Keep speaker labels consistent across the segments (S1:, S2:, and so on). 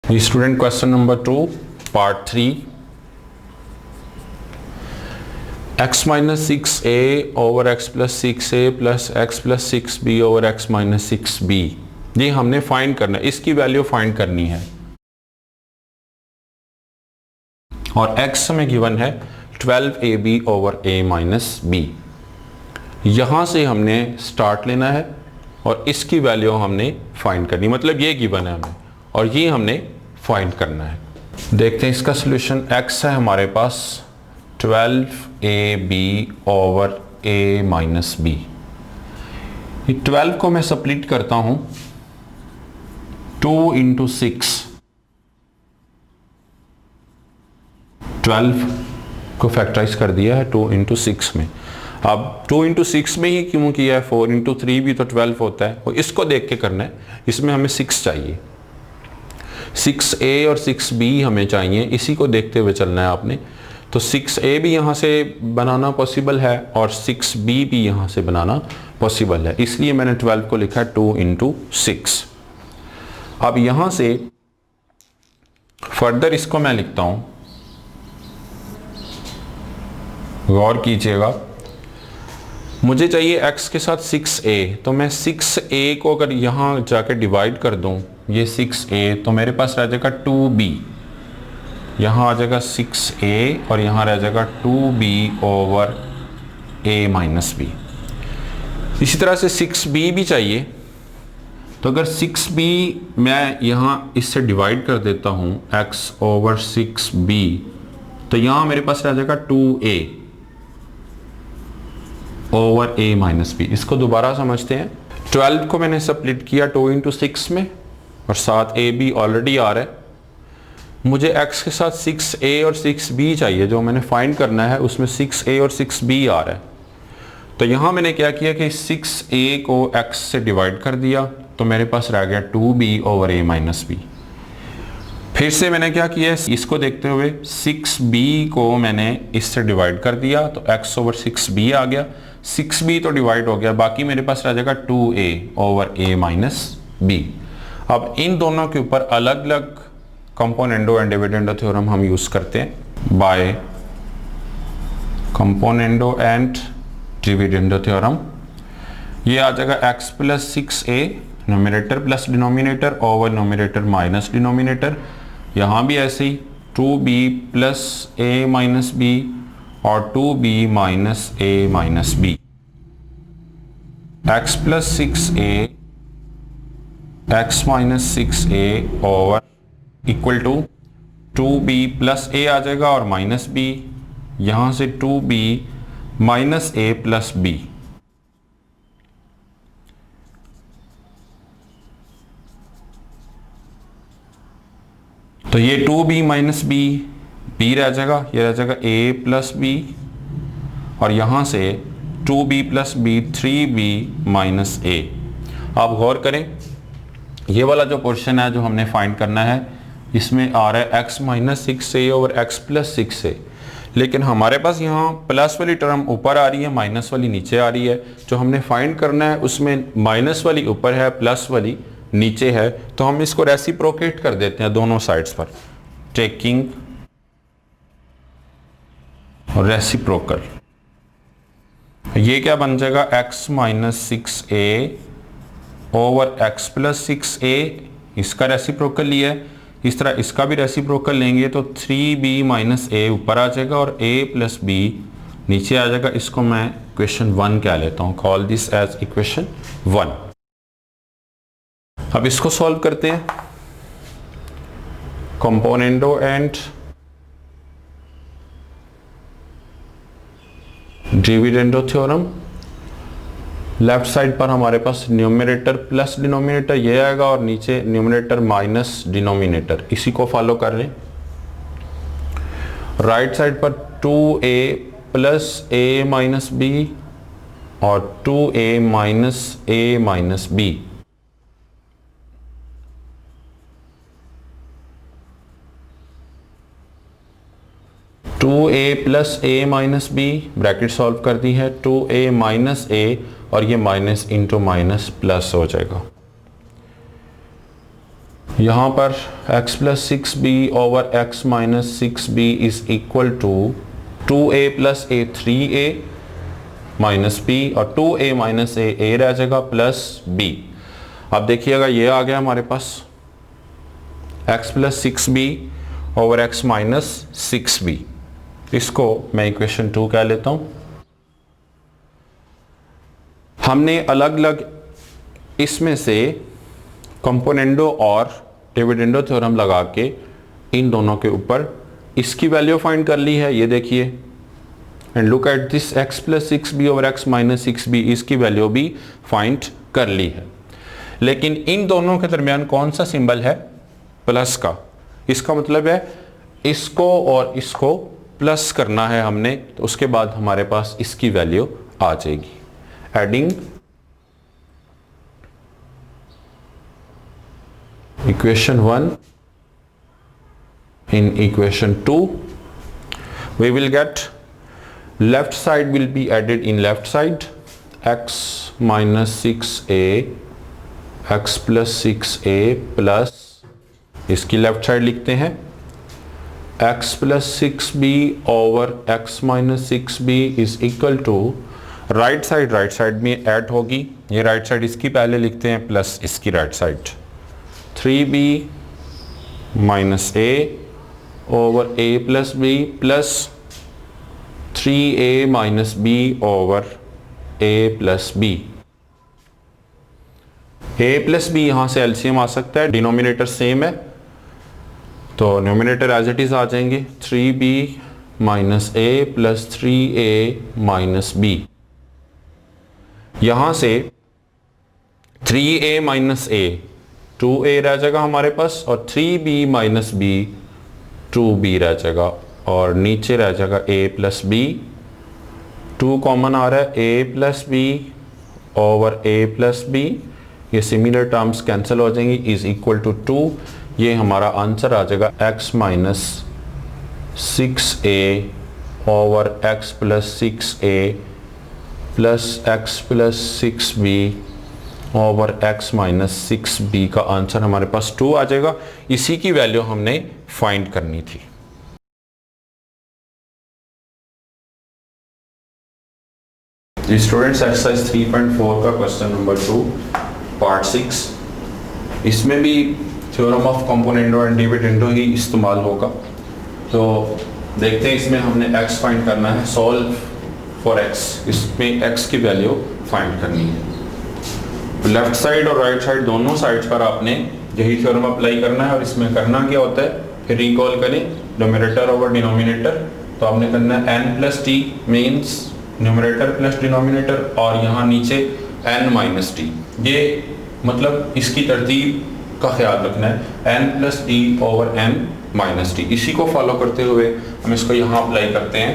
S1: Student question number 2 part 3 x minus 6a over x plus 6a plus x plus 6b over x minus 6b ये हमने find करना है, इसकी value find करनी है और x में गिवन है 12ab over a minus b। यहां से हमने स्टार्ट लेना है और इसकी वैल्यू हमने फाइंड करनी, मतलब ये गिवन है हमें और ये हमने फाइंड करना है। देखते हैं इसका सॉल्यूशन। x है हमारे पास 12ab over a minus b। 12 को मैं स्प्लिट करता हूं 2 इंटू 6। 12 को फैक्टराइज कर दिया है 2 इंटू 6 में। अब 2 इंटू 6 में ही क्यों किया है, 4 इंटू 3 भी तो 12 होता है और इसको देख के करना है। इसमें हमें 6 चाहिए, 6a और 6b हमें चाहिए, इसी को देखते हुए चलना है आपने। तो 6a भी यहाँ से बनाना पॉसिबल है और 6b भी यहाँ से बनाना पॉसिबल है, इसलिए मैंने 12 को लिखा है 2 इंटू 6। अब यहाँ से फर्दर इसको मैं लिखता हूँ, गौर कीजिएगा। मुझे चाहिए x के साथ 6a, तो मैं 6a को अगर यहाँ जाके डिवाइड कर दूँ, ये 6a, तो मेरे पास रह जाएगा 2b। यहाँ आ जाएगा 6a और यहाँ रह जाएगा 2b over a minus b। इसी तरह से 6b भी चाहिए, तो अगर 6b मैं यहाँ इससे डिवाइड कर देता हूँ x ओवर 6b, तो यहाँ मेरे पास रह जाएगा 2a over a minus b। इसको दोबारा समझते हैं। 12 को मैंने स्प्लिट किया 2 इंटू 6 में और साथ a b ऑलरेडी आ रहा है। मुझे x के साथ 6a और 6b चाहिए, जो मैंने फाइंड करना है उसमें 6a और 6b आ रहा है। तो यहाँ मैंने क्या किया कि 6a को x से डिवाइड कर दिया, तो मेरे पास रह गया 2b over a minus b। फिर से मैंने क्या किया, इसको देखते हुए 6b को मैंने इससे डिवाइड कर दिया, तो x ओवर 6b आ गया। 6b तो डिवाइड हो गया, बाकी मेरे पास रह जाएगा 2a over a minus b। अब इन दोनों के ऊपर अलग अलग कंपोनेंडो एंड डिविडेंडो थ्योरम हम यूज करते हैं। By componendo and dividendo theorem ये आ जाएगा x plus 6a numerator plus denominator over numerator minus denominator. यहाँ भी ऐसे ही 2b plus a minus b और 2b minus a minus b। x plus 6a x minus 6a over equal to 2b plus a आ जाएगा और minus b, यहाँ से 2b minus a plus b। तो ये 2b माइनस b रह जाएगा, ये रह जाएगा a प्लस b और यहाँ से 2b plus b 3b minus a। आप गौर करें, ये वाला जो पोर्शन है जो हमने फाइंड करना है, इसमें आ रहा है x minus 6a over x plus 6a, लेकिन हमारे पास यहाँ प्लस वाली टर्म ऊपर आ रही है, माइनस वाली नीचे आ रही है। जो हमने फाइंड करना है उसमें माइनस वाली ऊपर है, प्लस वाली नीचे है, तो हम इसको रेसिप्रोकेट कर देते हैं दोनों साइड्स पर, टेकिंग रेसिप्रोकल। ये क्या बन जाएगा, x minus 6a over x plus 6a, इसका रेसिप्रोकल लिया है। इस तरह इसका भी रेसिप्रोकल लेंगे तो 3b माइनस a ऊपर आ जाएगा और a प्लस b नीचे आ जाएगा। इसको मैं इक्वेशन 1 कह लेता हूँ, कॉल दिस एज इक्वेशन 1। अब इसको सॉल्व करते हैं। Componendo and dividendo theorem. Left side पर हमारे पास न्यूमरेटर प्लस डिनोमिनेटर ये आएगा और नीचे न्यूमरेटर माइनस डिनोमिनेटर, इसी को फॉलो कर रहे हैं। राइट साइड पर 2a plus a minus b और 2a minus a minus b। Two A plus a minus b, bracket solve कर दी है, 2a माइनस a और ये माइनस इंटू माइनस प्लस हो जाएगा। यहाँ पर x plus 6b over x minus 6b is equal to 2a plus a 3a minus b और 2a माइनस a रह जाएगा प्लस b। अब देखिएगा ये आ गया हमारे पास x plus 6b over x minus 6b। इसको मैं इक्वेशन 2 कह लेता हूँ। हमने अलग अलग इसमें से कंपोनेंडो और डिविडेंडो थ्योरम लगा के इन दोनों के ऊपर इसकी वैल्यू फाइंड कर ली है। ये देखिए and look at this x plus 6b over x minus 6b, इसकी वैल्यू भी फाइंड कर ली है। लेकिन इन दोनों के दरमियान कौन सा सिंबल है? प्लस का। इसका मतलब है इसको और इसको प्लस करना है हमने, तो उसके बाद हमारे पास इसकी वैल्यू आ जाएगी। Adding equation 1 in equation 2 we will get left side will be added in left side x minus 6a x plus 6a plus इसकी लेफ्ट साइड लिखते हैं x plus 6b over x minus 6b is equal to right side में add होगी। ये right side इसकी पहले लिखते हैं प्लस इसकी right side 3b minus a over a plus b plus 3a minus b over a plus b। a plus b यहाँ से एलसीएम आ सकता है, डिनोमिनेटर सेम है तो न्यूमिनेटर एज इट इज आ जाएंगे 3b minus a plus 3a minus b। यहाँ से 3a minus a 2a रह जाएगा हमारे पास और 3b माइनस b 2b रह जाएगा और नीचे रह जाएगा a प्लस b। 2 कॉमन आ रहा है a plus b over a plus b। ये सिमिलर टर्म्स कैंसिल हो जाएंगी इज इक्वल टू 2। ये हमारा आंसर आ जाएगा x minus 6a over x plus 6a plus x plus 6b over x minus 6b का answer हमारे पास 2 आ जाएगा। इसी की वैल्यू हमने फाइंड करनी थी। स्टूडेंट्स एक्सरसाइज 3.4 का क्वेश्चन नंबर 2 पार्ट 6, इसमें भी theorem of componendo and dividendo ही इस्तेमाल होगा। तो देखते हैं इसमें हमने x फाइंड करना है, सॉल्व फॉर x। इसमें x की वैल्यू फाइंड करनी है। लेफ्ट साइड और राइट साइड दोनों साइड्स पर आपने यही थ्योरम अप्लाई करना है। और इसमें करना क्या होता है, फिर रिकॉल करें न्यूमरेटर ओवर डिनोमिनेटर। तो आपने करना है n plus T means numerator plus denominator और यहाँ नीचे n माइनस टी। ये मतलब इसकी तरतीब का ख्याल रखना है, n plus T over n minus T. इसी को फॉलो करते हुए हम इसको यहाँ अप्लाई करते हैं।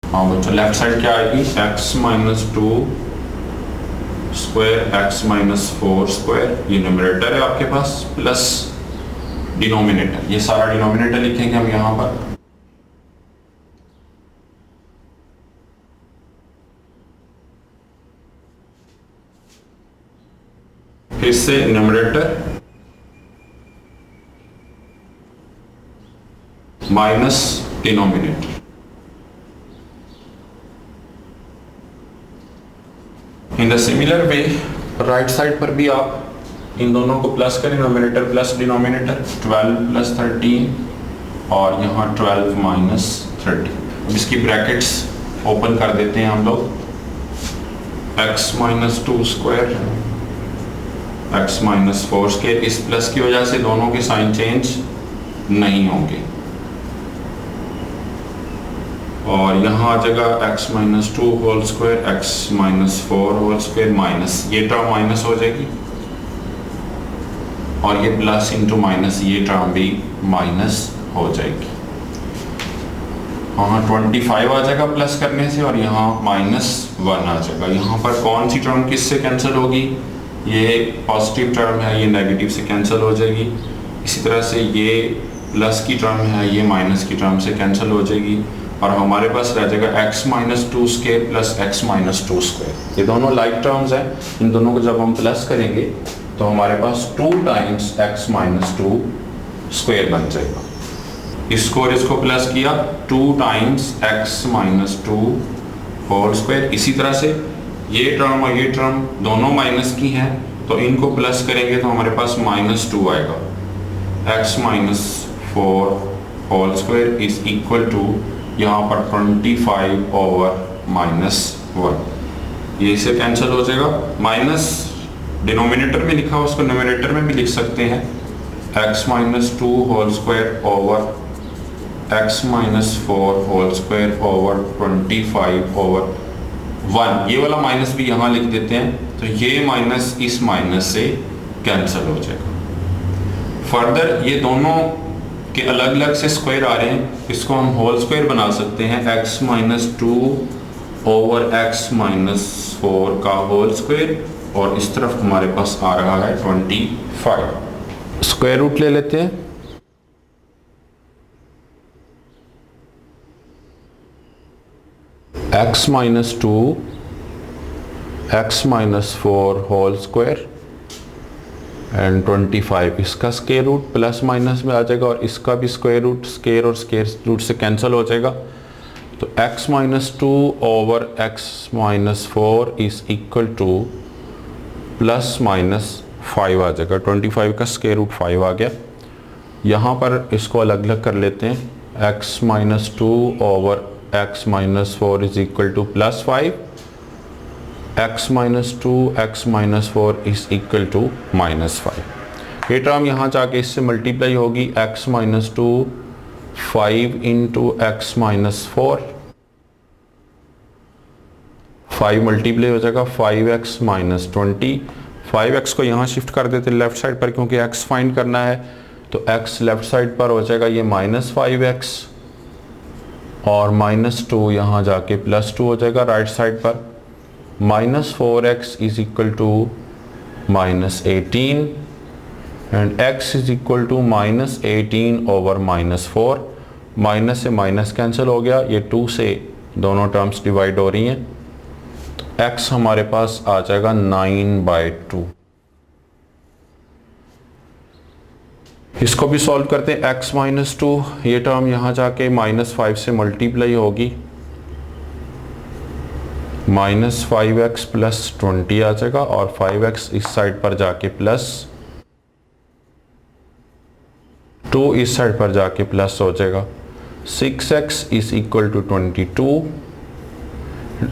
S1: हाँ बच्चों, लेफ्ट साइड क्या आएगी, x minus 2 square x minus 4 square, ये न्यूमरेटर है आपके पास, प्लस डिनोमिनेटर, ये सारा डिनोमिनेटर लिखेंगे हम यहाँ पर। फिर से numerator minus denominator. In the similar way right side पर भी आप इन दोनों को प्लस करें, न्यूमरेटर प्लस डिनोमिनेटर, 12 प्लस 13 और यहाँ 12 माइनस 30। अब इसकी ब्रैकेट्स ओपन कर देते हैं हम लोग। x minus 2 square x minus 4 square, इस प्लस की वजह से दोनों के साइन चेंज नहीं होंगे और यहाँ आ जाएगा x minus 2 whole square x minus 4 whole square minus, ये टर्म माइनस हो जाएगी और ये प्लस इंटू माइनस, ये टर्म भी माइनस हो जाएगी। हाँ 25 आ जाएगा प्लस करने से और यहाँ माइनस 1 आ जाएगा। यहाँ पर कौन सी टर्म किससे कैंसिल होगी, ये पॉजिटिव टर्म है, ये नेगेटिव से कैंसिल हो जाएगी। इसी तरह से ये प्लस की टर्म है, ये माइनस की टर्म से कैंसिल हो जाएगी और हमारे पास रह जाएगा x minus two square plus x minus two square. ये दोनों लाइक टर्म्स हैं, इन दोनों को जब हम प्लस करेंगे तो हमारे पास 2 times x minus two square बन जाएगा। इसको और इसको प्लस किया 2 times x minus two whole square. इसी तरह से ये टर्म और ये टर्म दोनों माइनस की हैं, तो इनको प्लस करेंगे तो हमारे पास माइनस टू आएगा। X minus four whole square is equal to यहाँ पर 25 ओवर माइनस 1। ये इससे कैंसिल हो जाएगा। माइनस डिनोमिनेटर में लिखा हो उसको न्यूमरेटर में भी लिख सकते हैं। X minus two whole square over x minus four whole square over 25 over 1। ये वाला माइनस भी यहाँ लिख देते हैं, तो ये माइनस इस माइनस से कैंसिल हो जाएगा। फर्दर ये दोनों के अलग अलग से स्क्वायर आ रहे हैं, इसको हम होल स्क्वायर बना सकते हैं। X minus two over x minus four का होल स्क्वायर, और इस तरफ हमारे पास आ रहा है 25। स्क्वायर रूट ले लेते हैं। X minus two x minus four whole square and 25, इसका स्क्वायर रूट प्लस माइनस में आ जाएगा, और इसका भी स्क्वायर रूट स्क्वायर और स्क्वायर रूट से कैंसिल हो जाएगा। तो x minus two over x minus four is equal to plus minus 5 आ जाएगा। 25 का स्क्वायर रूट 5 आ गया। यहाँ पर इसको अलग अलग कर लेते हैं। x minus two over x minus four is equal to plus 5, x minus two x minus four is equal to minus 5। ये टर्म यहाँ जाके इससे मल्टीप्लाई होगी। x minus two 5 into x minus four, 5 multiply हो जाएगा 5x minus 20। 5x को यहाँ shift कर देते लेफ्ट साइड पर, क्योंकि x फाइंड करना है, तो x लेफ्ट साइड पर हो जाएगा ये माइनस 5x, और माइनस टू यहाँ जाके प्लस 2 हो जाएगा राइट साइड पर। Minus 4x is equal to minus 18 and x is equal to minus 18 over minus 4। Minus से माइनस कैंसिल हो गया, ये 2 से दोनों टर्म्स डिवाइड हो रही हैं, तो x हमारे पास आ जाएगा 9/2। इसको भी सॉल्व करते हैं। x माइनस टू, ये टर्म यहाँ जाके माइनस 5 से मल्टीप्लाई होगी, माइनस 5x प्लस 20 आ जाएगा, और 5x इस साइड पर जाके प्लस 2 इस साइड पर जाके प्लस हो जाएगा। 6x is equal to 22,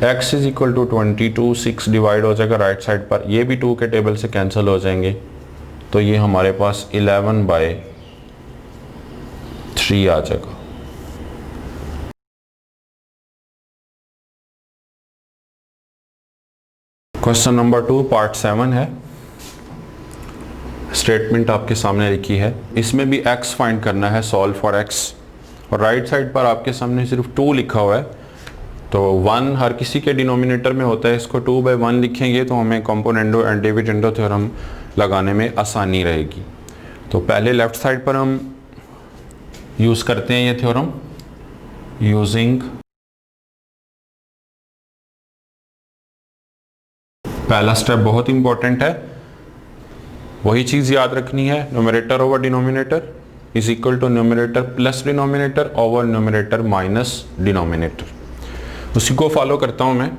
S1: x is equal to 22, 6 divide हो जाएगा राइट साइड पर, ये भी 2 के टेबल से कैंसिल हो जाएंगे, तो ये हमारे पास 11/3 आ जाएगा। क्वेश्चन नंबर 2 पार्ट 7 है। स्टेटमेंट आपके सामने लिखी है, इसमें भी x फाइंड करना है, सॉल्व फॉर x, और राइट साइड पर आपके सामने सिर्फ 2 लिखा हुआ है, तो 1 हर किसी के डिनोमिनेटर में होता है, इसको 2/1 लिखेंगे तो हमें कंपोनेंडो एंड डिविडेंडो थ्योरम लगाने में आसानी रहेगी। तो पहले लेफ्ट साइड पर हम यूज़ करते हैं ये थ्योरम, यूजिंग पहला स्टेप बहुत इंपॉर्टेंट है, वही चीज़ याद रखनी है, numerator over denominator is equal to numerator plus denominator over numerator minus denominator. उसी को फॉलो करता हूँ मैं।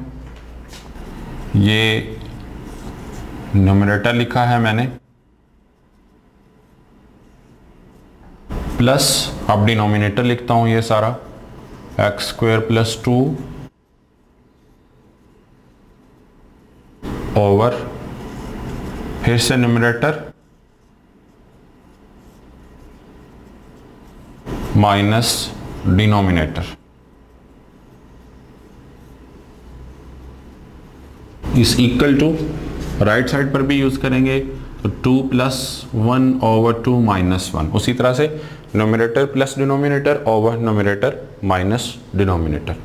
S1: ये न्यूमरेटर लिखा है मैंने, प्लस अब डिनोमिनेटर लिखता हूँ ये सारा, एक्स स्क्वायर प्लस 2 ओवर, फिर से numerator minus denominator is equal to, right side पर भी यूज करेंगे तो 2 + 1 ओवर 2 - 1, उसी तरह से numerator plus denominator over numerator minus denominator.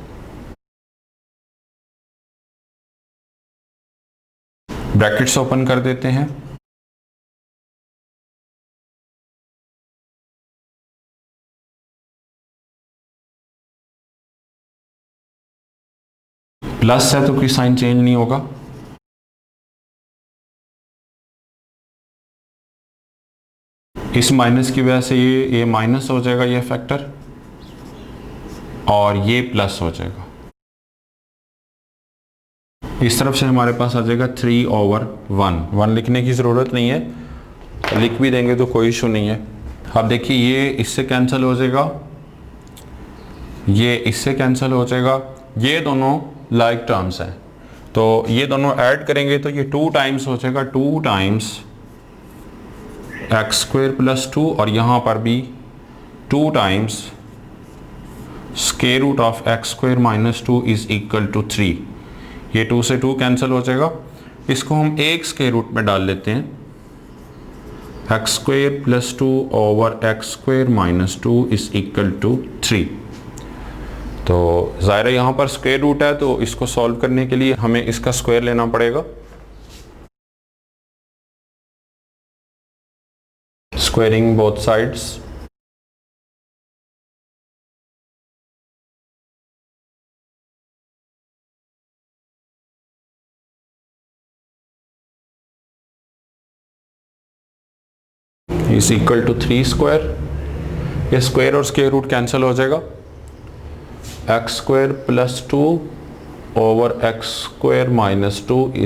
S1: Brackets open कर देते हैं, प्लस है तो कोई साइन चेंज नहीं होगा, इस माइनस की वजह से ये माइनस हो जाएगा ये फैक्टर, और ये प्लस हो जाएगा। इस तरफ से हमारे पास आ जाएगा 3/1 लिखने की ज़रूरत नहीं है, लिख भी देंगे तो कोई इशू नहीं है। अब देखिए ये इससे कैंसिल हो जाएगा, ये इससे कैंसिल हो जाएगा, ये दोनों लाइक टर्म्स हैं तो ये दोनों ऐड करेंगे तो ये 2 टाइम्स हो जाएगा, 2 टाइम्स x² + 2, और यहाँ पर भी 2 times square root of x² - 2 = 3। ये 2 से 2 कैंसिल हो जाएगा, इसको हम एक स्क्वायर रूट में डाल लेते हैं, x² + 2/x² - 2 = 3। तो ज़ाहिर है यहाँ पर स्क्वायर रूट है तो इसको सॉल्व करने के लिए हमें इसका स्क्वायर लेना पड़ेगा। Squaring both sides, = 3²। ये स्क्वायर और स्क्वायर रूट कैंसिल हो जाएगा, x² + 2/x² - 2 =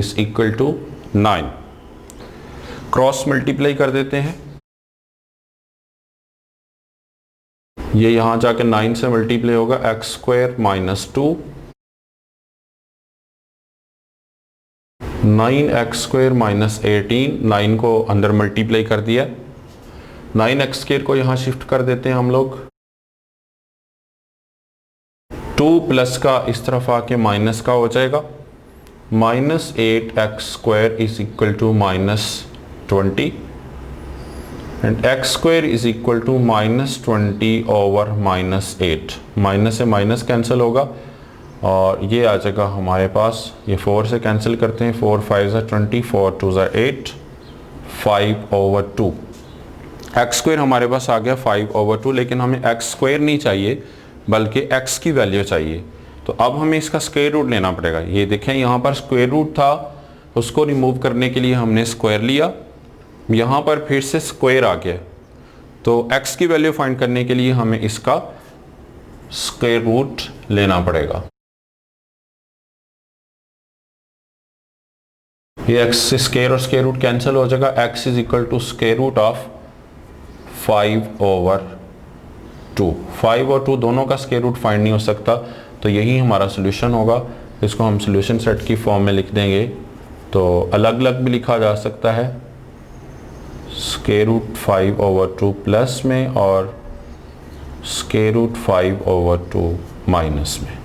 S1: 9। क्रॉस मल्टीप्लाई कर देते हैं, ये यहाँ जाके 9 से मल्टीप्लाई होगा, x² - 2 9x² - 18, 9 को अंदर मल्टीप्लाई कर दिया, 9x² को यहाँ शिफ्ट कर देते हैं हम लोग, 2 प्लस का इस तरफ आके माइनस का हो जाएगा, -8x² = -20 एंड x² = -20/-8। माइनस से माइनस कैंसिल होगा और ये आ जाएगा हमारे पास, ये 4 से कैंसिल करते हैं, 4 5 = 20, 4 2 = 8, 5/2। x² हमारे पास आ गया 5/2, लेकिन हमें x² नहीं चाहिए बल्कि x की वैल्यू चाहिए, तो अब हमें इसका स्क्वायर रूट लेना पड़ेगा। ये देखें यहाँ पर स्क्वायर रूट था, उसको रिमूव करने के लिए हमने स्क्वायर लिया, यहाँ पर फिर से स्क्वायर आ गया, तो x की वैल्यू फाइंड करने के लिए हमें इसका स्क्वायर रूट लेना पड़ेगा। ये x से स्क्वायर और स्क्वायर रूट कैंसिल हो जाएगा, x = √5/2। 5 और 2 दोनों का स्क्वायर रूट फाइंड नहीं हो सकता, तो यही हमारा सोल्यूशन होगा। इसको हम सोल्यूशन सेट की फॉर्म में लिख देंगे, तो अलग अलग भी लिखा जा सकता है, √5/2 प्लस में और √5/2 माइनस में।